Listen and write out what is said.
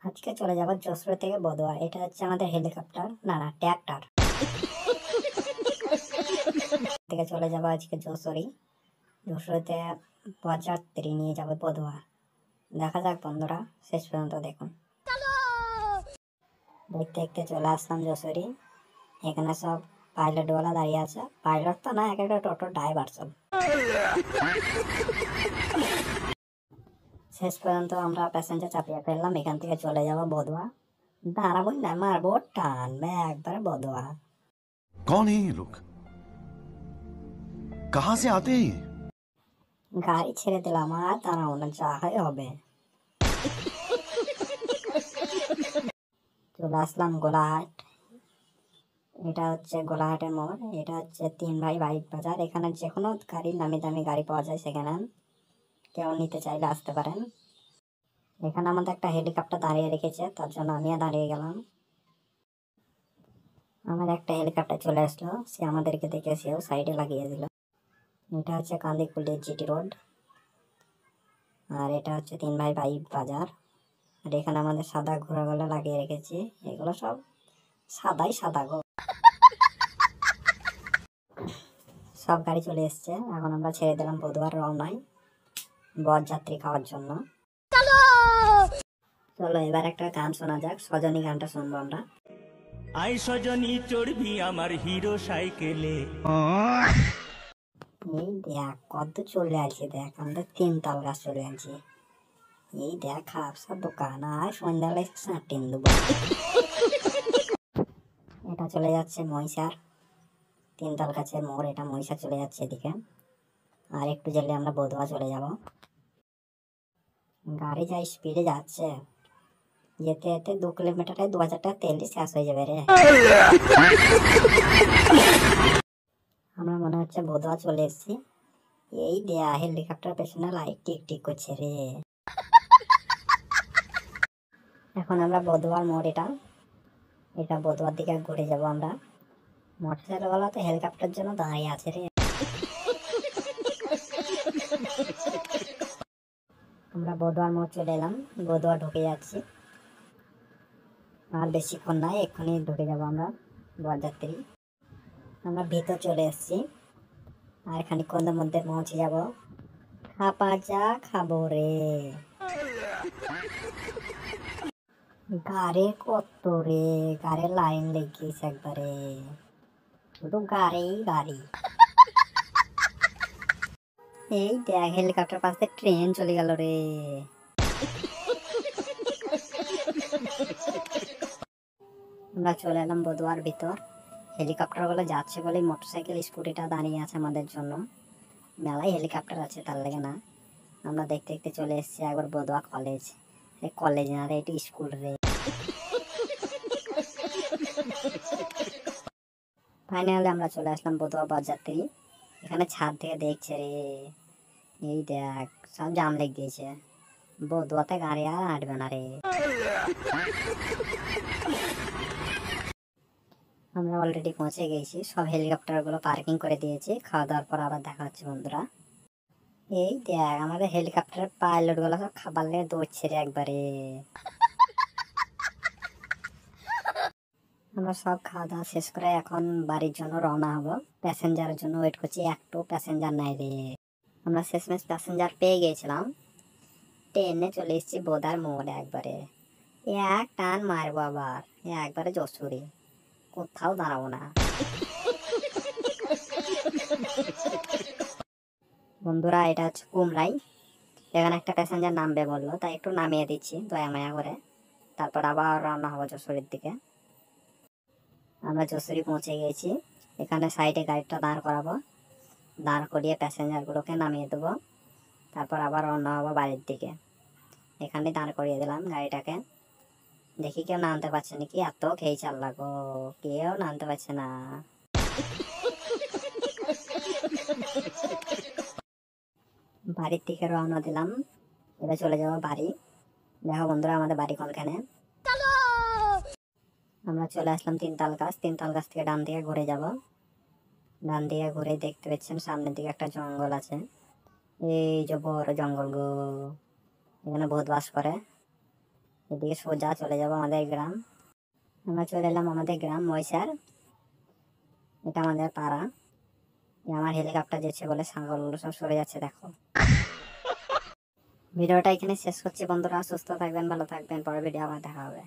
আজকে চলে যাবো যশোর থেকে বদোয়া। এটা হচ্ছে আমাদের হেলিকপ্টার, না না ট্র্যাক্টর থেকে চলে যাবো আজকে যশোরেতে পথযাত্রী নিয়ে যাবো বদোয়া। দেখা যাক বন্ধুরা, শেষ পর্যন্ত দেখুন। দেখতে দেখতে চলে আসলাম যশোরে। এখানে সব পাইলট ওয়ালা দাঁড়িয়ে আছে, পাইলট তো না, এক একটা টোটো ড্রাইভার সব। শেষ পর্যন্ত আমরা প্যাসেঞ্জার চাপিয়ে ফেললাম। এখান থেকে চলে যাবো বদোয়া। দাঁড়াবোই না, মারবো টান একবারে বদোয়া। कौन है ये लोग? कहां से आते हैं ये? গাড়ি ছেড়ে দিলাম, আর দাঁড়াবো না, যা হয় হবে। চলে আসলাম গোলাহাট। এটা হচ্ছে গোলাহাটের মোড়। এটা হচ্ছে 3 ভাই বাইক বাজার। এখানে যে কোনো গাড়ি, নামি দামি গাড়ি পাওয়া যায়, সেখানে কেউ নিতে চাইলে আসতে পারেন। এখানে আমাদের একটা হেলিকপ্টার দাঁড়িয়ে রেখেছে, তার জন্য আমিও দাঁড়িয়ে গেলাম। আমার একটা হেলিকপ্টার চলে আসলো, সে আমাদেরকে দেখে সেও সাইডে লাগিয়ে দিল। এটা হচ্ছে কান্দিকুলি জিটি রোড, আর এটা হচ্ছে 3 ভাই বাইক বাজার। আর এখানে আমাদের সাদা ঘোড়াগুলো লাগিয়ে রেখেছি, এগুলো সব সাদাই সাদা গো। সব গাড়ি চলে এসছে। এখন আমরা ছেড়ে দিলাম বদুয়ার রওনায় বরযাত্রী খাওয়ার জন্য। চলো এবার একটা গান শোনা যাক, সজনী গানটা শুনবো আমরা। আই সজনী চড়বি আমার হিরো সাইকেলে। এই দেখ কত চলে আসছে, দেখ আমরা 3 তাল গাছ চলে আসছি। এই দেখ খাপসা দোকান, আর সন্ধ্যাবেলায় সাঁটিন দেবো। এটা চলে যাচ্ছে মহিষার 3 তাল গাছের মোড়। এটা মহিষা চলে যাচ্ছে এদিকে। আর একটু গেলে আমরা বদুয়া চলে যাব। গাড়ি যা স্পিডে যাচ্ছে, যেতে যেতে 2 কিলোমিটারে 2000 টাকা তেলই শেষ হয়ে যাবে রে। আমরা মনে হচ্ছে বদুয়া চলে এসেছি। এই দেয়া হেলিকপ্টার পেছনে লাইট টিক টিক করছে রে। এখন আমরা বদুয়ার মোড়, এটা বদুয়ার দিকে ঘুরে যাব আমরা। মোটরসাইকেলওয়ালা তো হেলিকপ্টার জন্য দাঁড়িয়ে আছে রে। আমরা বদুয়ার মোড় চলে এলাম, বদুয়া ঢুকে যাচ্ছি। আর বেশিক্ষণ নাই, এক্ষুনি ঢুকে যাব আমরা বরযাত্রী। আমরা ভিতর চলে এসেছি, আর খানিকক্ষণের মধ্যে পৌঁছে যাব। খাপা যা খাবো রে। গাড়ি কত রে, গাড়ির লাইন লেগেছে একবারে, শুধু গাড়ি গাড়ি। এই দেখ হেলিকপ্টার পাশে ট্রেন চলে গেল রে। আমরা চলে এলাম বদুয়ার ভিতর। হেলিকপ্টার গুলো যাচ্ছে বলে মোটরসাইকেল স্কুটিটা দাঁড়িয়ে আছে আমাদের জন্য। মেলায় হেলিকপ্টার আছে, তার লাগে না। আমরা দেখতে দেখতে চলে এসেছি একবার বদুয়া কলেজ। কলেজ না রে, এটা স্কুল রে। ফাইনালি আমরা চলে আসলাম বদুয়া বরযাত্রী। এখানে ছাদ থেকে দেখছে রে। এই দেখ সব জাম লেগে গিয়েছে, বদুয়াতে গাড়ি আর হাঁটবে না রে। আমরা অলরেডি পৌঁছে গেছি, সব হেলিকপ্টার গুলো পার্কিং করে দিয়েছি। খাওয়া দাওয়ার পর আবার দেখা হচ্ছে বন্ধুরা। এই দেখ আমাদের হেলিকপ্টারের পাইলট গুলো সব খাবার নিয়ে দৌড়ছে রে একবারে। আমরা সব খাওয়া দাওয়া শেষ করে এখন বাড়ির জন্য রওনা হবো। প্যাসেঞ্জারের জন্য ওয়েট করছি, একটু প্যাসেঞ্জার নাই রে। আমরা শেষমেশ প্যাসেঞ্জার পেয়ে গেছিলাম, ট্রেনে চলে এসেছি বোদার মোড়ে একবারে। এক টান মারবো আবার, একবারে যশোরে, কোথাও দাঁড়াবো না। বন্ধুরা এটা হচ্ছে কুমরাই। এখানে একটা প্যাসেঞ্জার নামবে বললো, তাই একটু নামিয়ে দিচ্ছি দয়া মায়া করে। তারপর আবার রওনা হবো যশোরের দিকে। আমরা যশোরে পৌঁছে গেছি। এখানে সাইডে গাড়িটা দাঁড় করাবো, দাঁড় করিয়ে প্যাসেঞ্জার গুলোকে নামিয়ে দেবো। তারপর আবার রওনা হবো বাড়ির দিকে। এখানে দাঁড় করিয়ে দিলাম গাড়িটাকে। দেখি কেউ নামতে পারছে নাকি, এত খেয়ে চাল লাগো, কেউ নামতে পারছে না। বাড়ির দিকে রওনা দিলাম, এবার চলে যাবো বাড়ি। দেখো বন্ধুরা আমাদের বাড়ি কোনখানে। আমরা চলে আসলাম 3 তাল গাছ। 3 তাল গাছ থেকে ডান দিকে ঘুরে যাব। ডান দিকে ঘুরে দেখতে পাচ্ছেন সামনের দিকে একটা জঙ্গল আছে। এই যে বড় জঙ্গল গো, এখানে ভূত বাস করে। এদিকে সোজা চলে যাব আমাদের গ্রাম। আমরা চলে এলাম আমাদের গ্রাম ময়সার। এটা আমাদের পাড়া। আমার হেলিকপ্টার যেছে বলে ছাগলগুলো সব সরে যাচ্ছে দেখো। ভিডিওটা এখানে শেষ করছি বন্ধুরা, সুস্থ থাকবেন, ভালো থাকবেন, পরের ভিডিও আবার দেখা হবে।